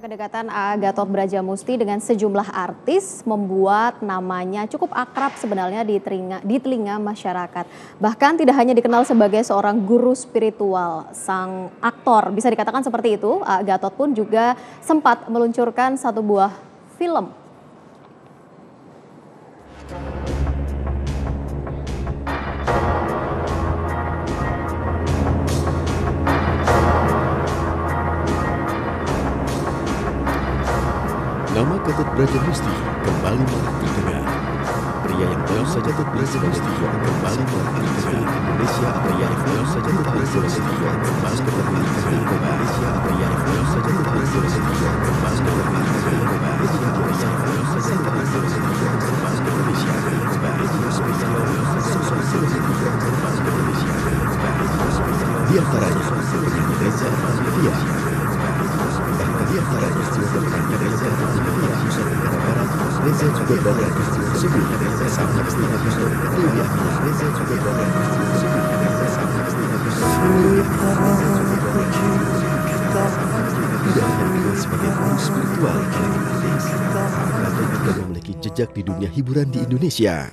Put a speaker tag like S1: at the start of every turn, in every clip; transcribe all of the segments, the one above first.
S1: Kedekatan Gatot Brajamusti dengan sejumlah artis membuat namanya cukup akrab sebenarnya di telinga masyarakat. Bahkan tidak hanya dikenal sebagai seorang guru spiritual, sang aktor bisa dikatakan seperti itu. Gatot pun juga sempat meluncurkan satu buah film.
S2: Nama Gatot Brajamusti kembali terdengar. Pria yang baru saja Gatot Brajamusti kembali terdengar. Indonesia pria yang baru saja Gatot Brajamusti kembali terdengar. Indonesia pria yang baru saja Gatot Brajamusti kembali terdengar. Indonesia pria yang baru saja Gatot Brajamusti kembali Indonesia di antaranya penyanyi Reza Artamevia. Di antaranya penyanyi Reza Artamevia Nusa Tenggara Barat. Reza juga berada di peristiwa tersebut. Sama istri Agustus Dewi Amina. Reza juga berada di peristiwa tersebut. Sama istri Agustus Dewi tidak hanya dikenal sebagai guru spiritual kalangan artis, Gatot juga memiliki jejak di dunia hiburan di Indonesia.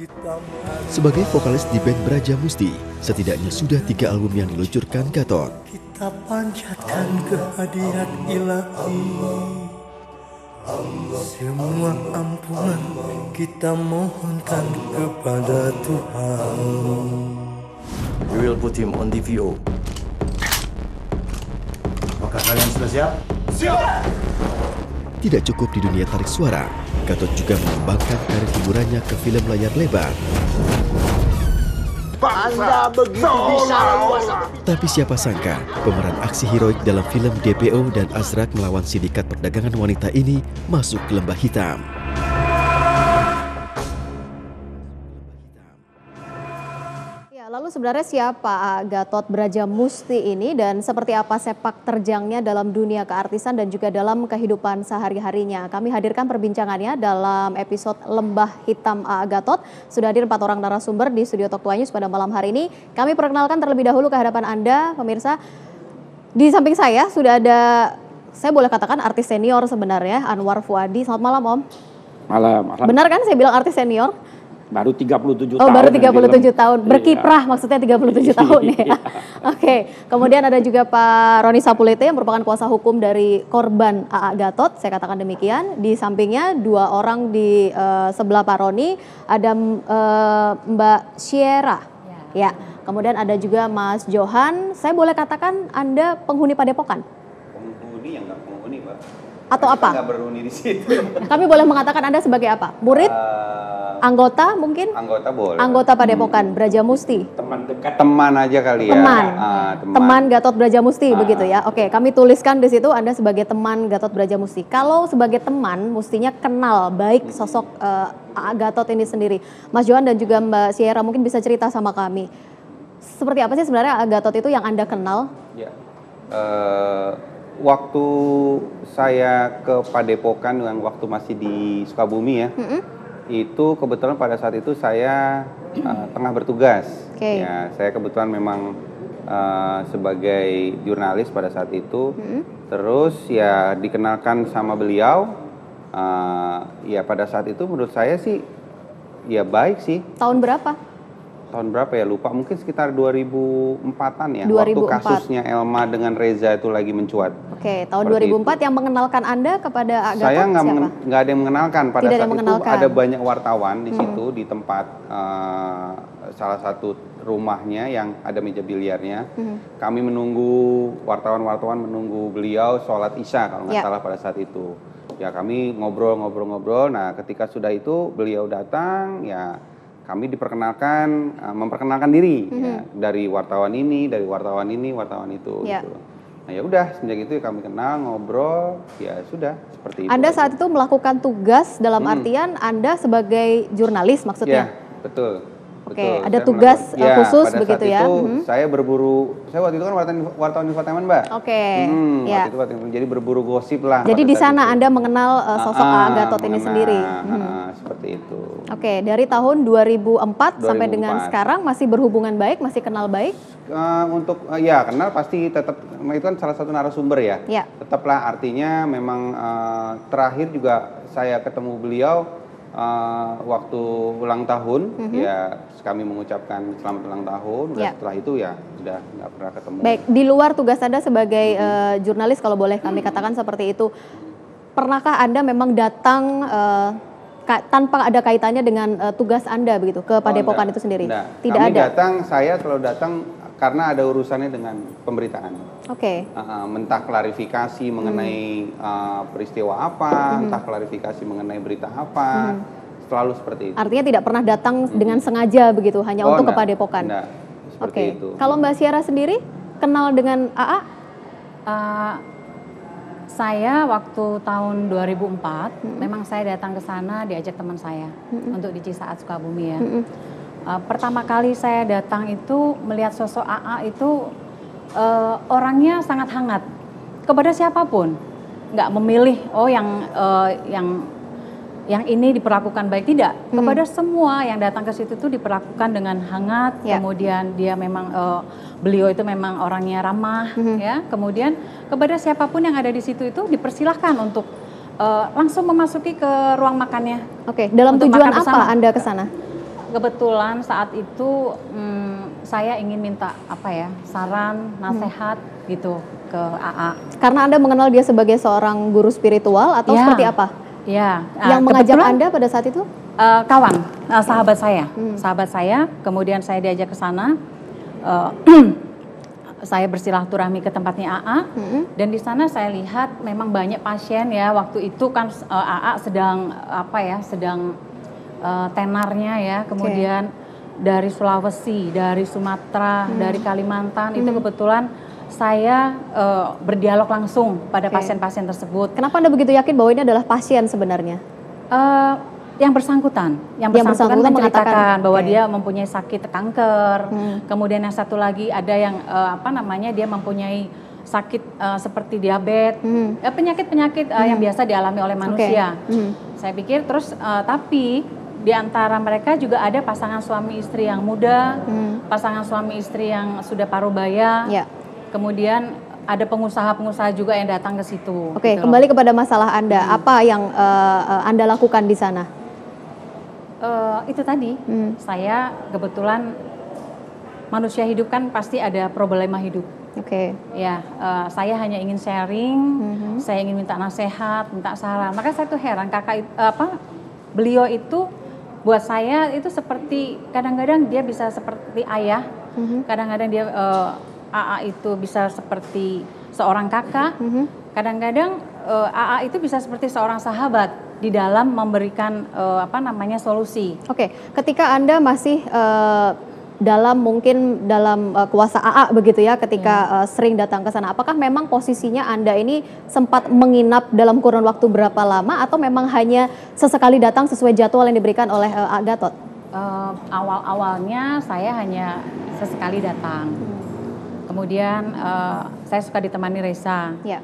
S2: Sebagai vokalis di band Brajamusti, setidaknya sudah 3 album yang diluncurkan Gatot.
S3: Kita panjatkan kehadirat ilahi, semua ampunan kita mohonkan kepada Tuhan.
S4: We will put him on DVO. Apakah kalian sudah siap? Siap!
S2: Tidak cukup di dunia tarik suara, Gatot juga mengembangkan karir hiburannya ke film layar lebar.
S5: Anda begitu bisa.
S2: Tapi siapa sangka, pemeran aksi heroik dalam film DPO dan Azrak melawan sindikat perdagangan wanita ini masuk ke lembah hitam.
S1: Lalu sebenarnya siapa Gatot Brajamusti ini dan seperti apa sepak terjangnya dalam dunia keartisan dan juga dalam kehidupan sehari-harinya. Kami hadirkan perbincangannya dalam episode Lembah Hitam Gatot. Sudah hadir 4 orang narasumber di studio Talk to News pada malam hari ini. Kami perkenalkan terlebih dahulu ke hadapan Anda pemirsa. Di samping saya sudah ada, saya boleh katakan artis senior sebenarnya, Anwar Fuadi. Selamat malam Om.
S6: Malam.
S1: Benar kan saya bilang artis senior?
S6: Baru 37 tahun.
S1: Oh, baru 37 tahun. Berkiprah maksudnya 37 tahun ya. Oke. Kemudian ada juga Pak Roni Sapulete yang merupakan kuasa hukum dari korban AA Gatot. Saya katakan demikian. Di sampingnya 2 orang di sebelah Pak Roni ada Mbak Sierra. Ya. Kemudian ada juga Mas Johan. Saya boleh katakan Anda penghuni Padepokan?
S7: Penghuni yang nggak penghuni, Pak.
S1: Atau apa?
S7: Nggak berhuni di situ.
S1: Kami boleh mengatakan Anda sebagai apa? Murid? Anggota mungkin?
S7: Anggota boleh.
S1: Anggota Padepokan Brajamusti.
S6: Teman dekat.
S7: Teman aja kali ya.
S1: Teman Gatot Brajamusti begitu ya. Oke, kami tuliskan di situ Anda sebagai teman Gatot Brajamusti. Kalau sebagai teman mestinya kenal baik sosok Gatot ini sendiri. Mas Johan dan juga Mbak Sierra mungkin bisa cerita sama kami. Seperti apa sih sebenarnya Gatot itu yang Anda kenal?
S7: Ya. Waktu saya ke Padepokan yang waktu masih di Sukabumi ya. Itu kebetulan pada saat itu saya tengah bertugas. Ya, saya kebetulan memang sebagai jurnalis pada saat itu. Terus ya dikenalkan sama beliau. Ya pada saat itu menurut saya sih ya baik sih.
S1: Tahun berapa?
S7: Tahun berapa ya lupa, mungkin sekitar 2004-an ya.
S1: 2004.
S7: Waktu kasusnya Elma dengan Reza itu lagi mencuat.
S1: Oke, tahun 2004 yang mengenalkan Anda kepada Gatot
S7: saya
S1: siapa?
S7: Nggak ada yang mengenalkan. Pada
S1: Tidak
S7: saat itu ada banyak wartawan di situ di tempat salah satu rumahnya yang ada meja biliarnya. Kami menunggu, wartawan-wartawan menunggu beliau sholat Isya kalau nggak salah pada saat itu. Ya kami ngobrol-ngobrol. Nah ketika sudah itu beliau datang ya kami diperkenalkan, memperkenalkan diri ya, dari wartawan ini, wartawan itu. Gitu. Nah ya udah semenjak itu kami kenal, ngobrol, ya sudah seperti itu.
S1: Anda saat itu melakukan tugas dalam artian Anda sebagai jurnalis maksudnya?
S7: Ya betul.
S1: Oke, ada
S7: Saya
S1: tugas
S7: melakukan-
S1: khusus
S7: pada
S1: begitu
S7: saat
S1: ya?
S7: itu
S1: Mhm.
S7: saya berburu, saya waktu itu kan wartawan infotainment, Mbak.
S1: Oke, ya.
S7: Waktu itu jadi berburu gosip lah.
S1: Jadi
S7: pada
S1: di
S7: saat
S1: sana
S7: itu.
S1: Anda mengenal sosok A.A. Gatot ini
S7: mengenal,
S1: sendiri.
S7: seperti itu.
S1: Oke, dari tahun 2004 sampai dengan
S7: 2004.
S1: sekarang masih berhubungan baik, masih kenal baik?
S7: Untuk ya kenal pasti tetap, itu kan salah satu narasumber ya.
S1: Ya.
S7: Tetaplah, artinya memang terakhir juga saya ketemu beliau waktu ulang tahun, ya kami mengucapkan selamat ulang tahun. Dan
S1: Ya.
S7: setelah itu ya sudah nggak pernah ketemu.
S1: Baik, di luar tugas Anda sebagai jurnalis, kalau boleh kami katakan seperti itu, pernahkah Anda memang datang tanpa ada kaitannya dengan tugas Anda begitu ke Padepokan
S7: enggak,
S1: itu sendiri?
S7: enggak.
S1: Tidak
S7: Kami
S1: ada.
S7: saya selalu datang karena ada urusannya dengan pemberitaan.
S1: Oke.
S7: Entah klarifikasi mengenai peristiwa apa, entah klarifikasi mengenai berita apa, selalu seperti itu.
S1: Artinya tidak pernah datang dengan sengaja begitu, hanya untuk ke
S7: enggak,
S1: Padepokan.
S7: enggak, seperti
S1: Oke.
S7: itu.
S1: Kalau Mbak Syara sendiri kenal dengan A.A.?
S8: Saya waktu tahun 2004, memang saya datang ke sana diajak teman saya untuk di Cisaat Sukabumi ya. Pertama kali saya datang itu melihat sosok A.A. itu orangnya sangat hangat kepada siapapun, nggak memilih yang ini diperlakukan baik, tidak, kepada semua yang datang ke situ tuh diperlakukan dengan hangat.
S1: Ya.
S8: Kemudian dia memang beliau itu memang orangnya ramah ya. Kemudian kepada siapapun yang ada di situ itu dipersilahkan untuk langsung memasuki ke ruang makannya.
S1: Oke, dalam
S8: Untuk
S1: tujuan
S8: makan
S1: apa
S8: bersama.
S1: Anda ke sana?
S8: Kebetulan saat itu saya ingin minta saran, nasihat gitu ke AA.
S1: Karena Anda mengenal dia sebagai seorang guru spiritual atau
S8: Ya.
S1: seperti apa?
S8: Ya,
S1: Yang mengajak
S8: kebetulan,
S1: Anda pada saat itu?
S8: kawan, sahabat saya. Kemudian saya diajak ke sana. Saya bersilaturahmi ke tempatnya AA, dan di sana saya lihat memang banyak pasien ya. Waktu itu kan AA sedang sedang tenarnya ya. Kemudian dari Sulawesi, dari Sumatera, dari Kalimantan, itu kebetulan saya berdialog langsung pada pasien-pasien tersebut.
S1: Kenapa Anda begitu yakin bahwa ini adalah pasien sebenarnya?
S8: Yang bersangkutan
S1: bersangkutan
S8: menceritakan
S1: mengatakan,
S8: bahwa
S1: oke.
S8: dia mempunyai sakit kanker. Kemudian yang satu lagi ada yang dia mempunyai sakit seperti diabetes, penyakit-penyakit yang biasa dialami oleh manusia. Saya pikir terus tapi di antara mereka juga ada pasangan suami istri yang muda, pasangan suami istri yang sudah parubaya.
S1: Ya.
S8: Kemudian ada pengusaha-pengusaha juga yang datang ke situ.
S1: Oke,
S8: gitu loh.
S1: kembali kepada masalah Anda. Apa yang Anda lakukan di sana?
S8: Itu tadi, saya kebetulan manusia hidup kan pasti ada problema hidup.
S1: Oke.
S8: Ya, saya hanya ingin sharing, saya ingin minta nasihat, minta saran. Maka saya tuh heran, beliau itu buat saya itu seperti kadang-kadang dia bisa seperti ayah, kadang-kadang dia AA itu bisa seperti seorang kakak, kadang-kadang AA itu bisa seperti seorang sahabat di dalam memberikan solusi.
S1: Oke, ketika Anda masih dalam kuasa AA begitu ya, ketika sering datang ke sana, apakah memang posisinya Anda ini sempat menginap dalam kurun waktu berapa lama atau memang hanya sesekali datang sesuai jadwal yang diberikan oleh A. Gatot?
S8: Awal-awalnya saya hanya sesekali datang. Kemudian saya suka ditemani Reza.
S1: Ya.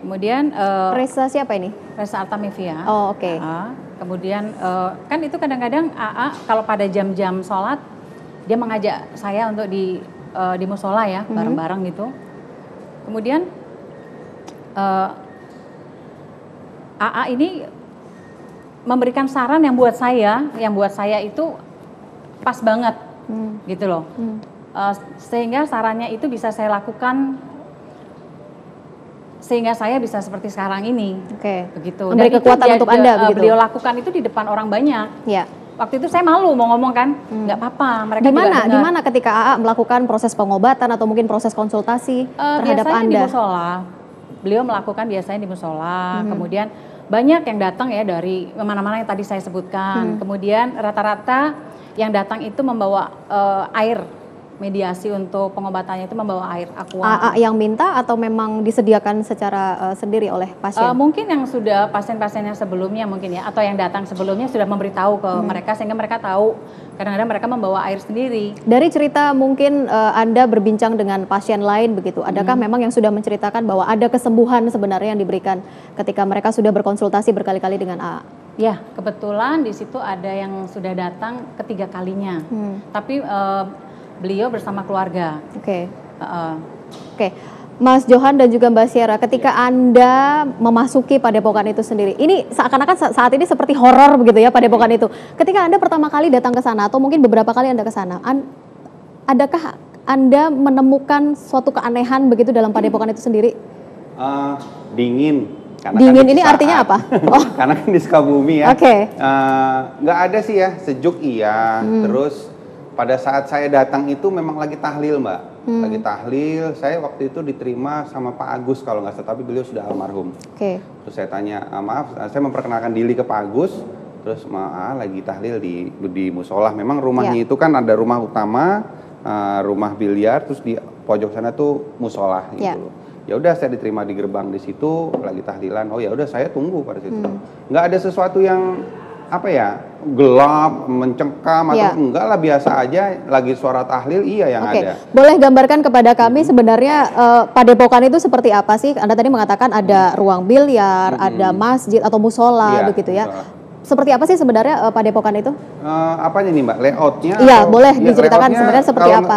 S8: Kemudian
S1: Reza siapa ini?
S8: Reza Artamevia.
S1: Oh, oke.
S8: Kemudian kan itu kadang-kadang AA kalau pada jam-jam sholat dia mengajak saya untuk di musola ya, bareng-bareng gitu. Kemudian AA ini memberikan saran yang buat saya itu pas banget, gitu loh. Sehingga sarannya itu bisa saya lakukan sehingga saya bisa seperti sekarang ini.
S1: Oke.
S8: Begitu.
S1: Memberi kekuatan untuk Anda begitu.
S8: Beliau lakukan itu di depan orang banyak.
S1: Ya.
S8: Waktu itu saya malu mau ngomong kan, nggak apa-apa. Mereka juga dengar.
S1: Di mana ketika AA melakukan proses pengobatan atau mungkin proses konsultasi terhadap
S8: biasanya
S1: Anda?
S8: di musola. Beliau melakukan biasanya di musola. Kemudian banyak yang datang ya dari mana-mana yang tadi saya sebutkan. Kemudian rata-rata yang datang itu membawa air mediasi untuk pengobatannya itu membawa air aqua.
S1: AA yang minta atau memang disediakan secara sendiri oleh pasien?
S8: Mungkin yang sudah pasien-pasiennya sebelumnya mungkin ya, atau yang datang sebelumnya sudah memberitahu ke mereka sehingga mereka tahu. Kadang-kadang mereka membawa air sendiri.
S1: Dari cerita mungkin Anda berbincang dengan pasien lain begitu, adakah memang yang sudah menceritakan bahwa ada kesembuhan sebenarnya yang diberikan ketika mereka sudah berkonsultasi berkali-kali dengan AA?
S8: Ya, kebetulan di situ ada yang sudah datang ketiga kalinya. Tapi beliau bersama keluarga.
S1: Oke. Mas Johan dan juga Mbak Sierra, ketika Anda memasuki Padepokan itu sendiri, ini seakan-akan saat ini seperti horor begitu ya Padepokan itu. Ketika Anda pertama kali datang ke sana atau mungkin beberapa kali Anda ke sana, adakah Anda menemukan suatu keanehan begitu dalam Padepokan itu sendiri?
S7: Dingin. Karena
S1: dingin
S7: kan
S1: ini artinya apa?
S7: Oh. Karena kan di Sukabumi ya.
S1: Oke.
S7: Nggak ada sih ya, sejuk iya. Terus pada saat saya datang itu memang lagi tahlil, Mbak. Lagi tahlil, saya waktu itu diterima sama Pak Agus kalau nggak salah, tapi beliau sudah almarhum.
S1: Oke.
S7: Terus saya tanya, maaf, saya memperkenalkan diri ke Pak Agus. Terus lagi tahlil di musola. Memang rumahnya itu kan ada rumah utama, rumah biliar, terus di pojok sana tuh musola gitu. Ya udah saya diterima di gerbang di situ, lagi tahlilan. Oh ya udah saya tunggu pada situ. Nggak ada sesuatu yang apa ya, gelap, mencengkam atau enggak lah, biasa aja, lagi suara tahlil yang ada.
S1: Boleh gambarkan kepada kami sebenarnya Padepokan itu seperti apa sih? Anda tadi mengatakan ada ruang biliar, ada masjid atau musola begitu ya. Musola. Seperti apa sih sebenarnya Padepokan itu?
S7: Apanya nih Mbak? Layoutnya?
S1: Iya, boleh diceritakan sebenarnya seperti apa?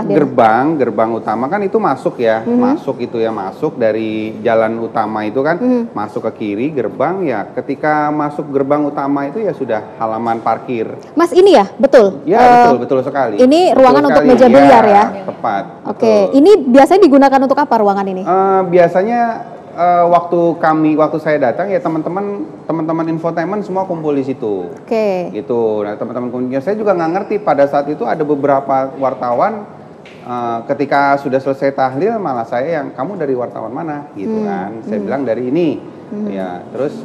S7: Gerbang utama kan itu masuk ya, masuk dari jalan utama itu kan, masuk ke kiri gerbang ya. Ketika masuk gerbang utama itu ya sudah halaman parkir.
S1: Mas ini ya, betul?
S7: Ya betul sekali.
S1: Ini ruangan untuk meja biliar ya?
S7: Tepat.
S1: Oke, ini biasanya digunakan untuk apa ruangan ini?
S7: Biasanya waktu saya datang ya teman-teman infotainment semua kumpul di situ.
S1: Oke.
S7: Gitu. Nah teman-teman kumpulnya saya juga nggak ngerti pada saat itu ada beberapa wartawan ketika sudah selesai tahlil malah saya yang, kamu dari wartawan mana gitu kan? Saya bilang dari ini. Ya terus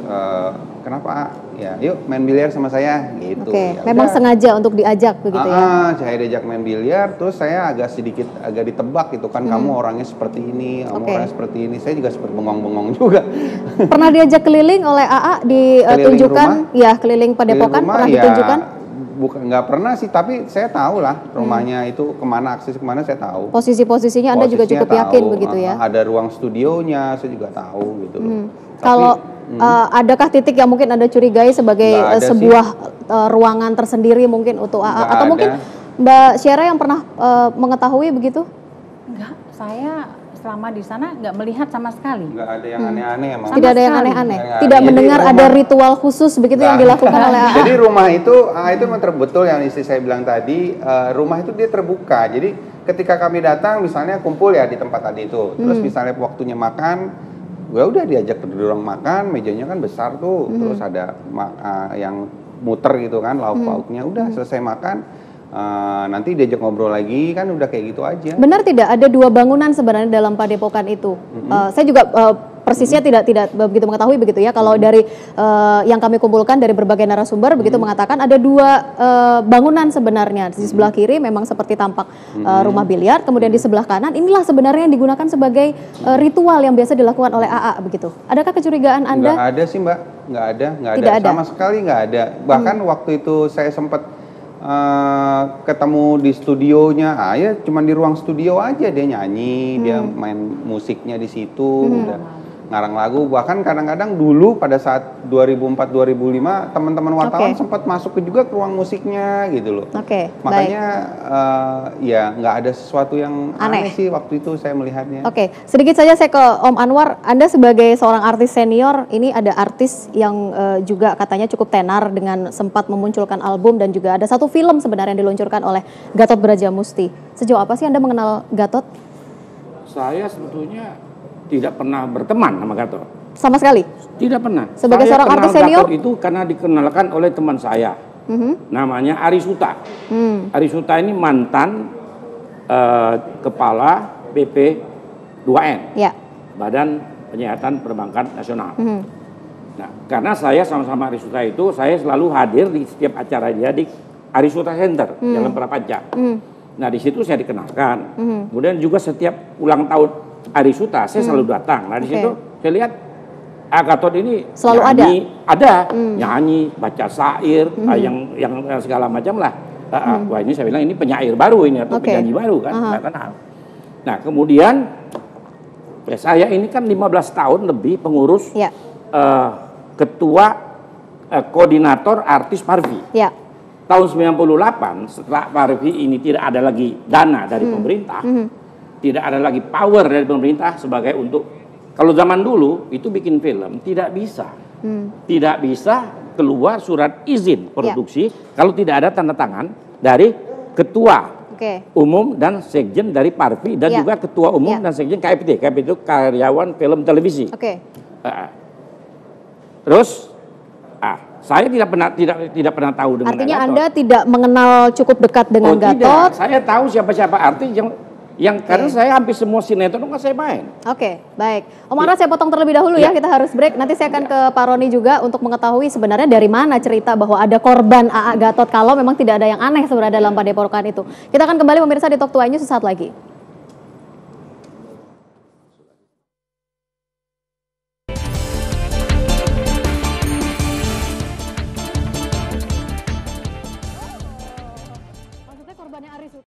S7: kenapa? Ya yuk main biliar sama saya gitu.
S1: Oke.
S7: Ya,
S1: memang sengaja untuk diajak begitu ya?
S7: Saya diajak main biliar, terus saya agak ditebak gitu kan, kamu orangnya seperti ini, kamu orangnya seperti ini. Saya juga seperti bengong-bengong juga.
S1: Pernah diajak keliling oleh AA ditunjukkan, keliling Padepokan pernah ditunjukkan?
S7: Bukan, nggak pernah sih, tapi saya tahu lah rumahnya itu kemana, akses kemana saya tahu.
S1: Posisi-posisinya Anda juga cukup yakin begitu ya?
S7: Ada ruang studionya, saya juga tahu gitu loh.
S1: Kalau adakah titik yang mungkin Anda curigai sebagai sebuah ruangan tersendiri mungkin untuk AA? Atau mungkin Mbak Sierra yang pernah mengetahui begitu?
S8: Enggak, saya selama di sana nggak melihat sama sekali.
S7: Nggak ada yang aneh-aneh emang.
S1: Tidak ada yang aneh-aneh. Tidak mendengar ada ritual khusus begitu yang dilakukan oleh AA.
S7: Jadi rumah itu memang betul yang istri saya bilang tadi, rumah itu dia terbuka. Jadi ketika kami datang misalnya kumpul ya di tempat tadi itu, terus misalnya waktunya makan, ya udah diajak ke ruang makan, mejanya kan besar tuh, terus ada yang muter gitu kan, lauk pauknya, udah selesai makan. Nanti diajak ngobrol lagi kan udah kayak gitu aja.
S1: Benar tidak ada dua bangunan sebenarnya dalam Padepokan itu? Saya juga persisnya tidak begitu mengetahui begitu ya. Kalau dari yang kami kumpulkan dari berbagai narasumber begitu mengatakan ada dua bangunan sebenarnya. Di sebelah kiri memang seperti tampak rumah biliar, kemudian di sebelah kanan inilah sebenarnya yang digunakan sebagai ritual yang biasa dilakukan oleh AA begitu. Adakah kecurigaan Anda?
S7: Nggak ada sih Mbak, nggak ada. Sama sekali nggak ada. Bahkan waktu itu saya sempat ketemu di studionya, ya cuma di ruang studio aja dia nyanyi, dia main musiknya di situ, udah ngarang lagu. Bahkan kadang-kadang dulu pada saat 2004-2005 teman-teman wartawan sempat masuk juga ke ruang musiknya gitu loh. Makanya ya nggak ada sesuatu yang aneh sih waktu itu saya melihatnya.
S1: Sedikit saja saya ke Om Anwar. Anda sebagai seorang artis senior, ini ada artis yang juga katanya cukup tenar dengan sempat memunculkan album dan juga ada satu film sebenarnya yang diluncurkan oleh Gatot Brajamusti. Sejauh apa sih Anda mengenal Gatot?
S6: Saya sebetulnya tidak pernah berteman sama Gatot.
S1: Sama sekali?
S6: Tidak pernah.
S1: Sebagai seorang artis senior?
S6: Gatot itu karena dikenalkan oleh teman saya. Namanya Ari Suta. Ari Suta ini mantan kepala BP 2N. Badan Penyihatan Perbankan Nasional. Nah, karena saya sama-sama Ari Suta itu, saya selalu hadir di setiap acara dia di Ari Suta Center, Jalan Prapanca. Nah di situ saya dikenalkan. Kemudian juga setiap ulang tahun Ari Suta saya selalu datang. Nah di situ saya lihat Gatot ini
S1: selalu
S6: nyanyi, ada nyanyi, baca syair, yang segala macam lah. Wah ini saya bilang ini penyair baru ini atau penyanyi baru kan, nggak kenal. Nah kemudian saya ini kan 15 tahun lebih pengurus ketua koordinator artis Parvi. Tahun 98 setelah Parvi ini tidak ada lagi dana dari pemerintah, tidak ada lagi power dari pemerintah sebagai untuk, kalau zaman dulu itu bikin film tidak bisa keluar surat izin produksi kalau tidak ada tanda tangan dari ketua umum dan sekjen dari Parvi dan juga ketua umum dan sekjen KFT. KFT itu karyawan film televisi. Terus saya tidak pernah tahu dengan
S1: Artinya
S6: Gatot.
S1: Anda tidak mengenal cukup dekat dengan Gatot?
S6: Tidak. Saya tahu siapa-siapa artis yang karena saya hampir semua sinetron kan saya main.
S1: Baik. Om Ara, saya potong terlebih dahulu ya, kita harus break. Nanti saya akan ke Pak Roni juga untuk mengetahui sebenarnya dari mana cerita bahwa ada korban AA Gatot kalau memang tidak ada yang aneh sebenarnya dalam padepokan itu. Kita akan kembali pemirsa di Talk to News sesaat lagi.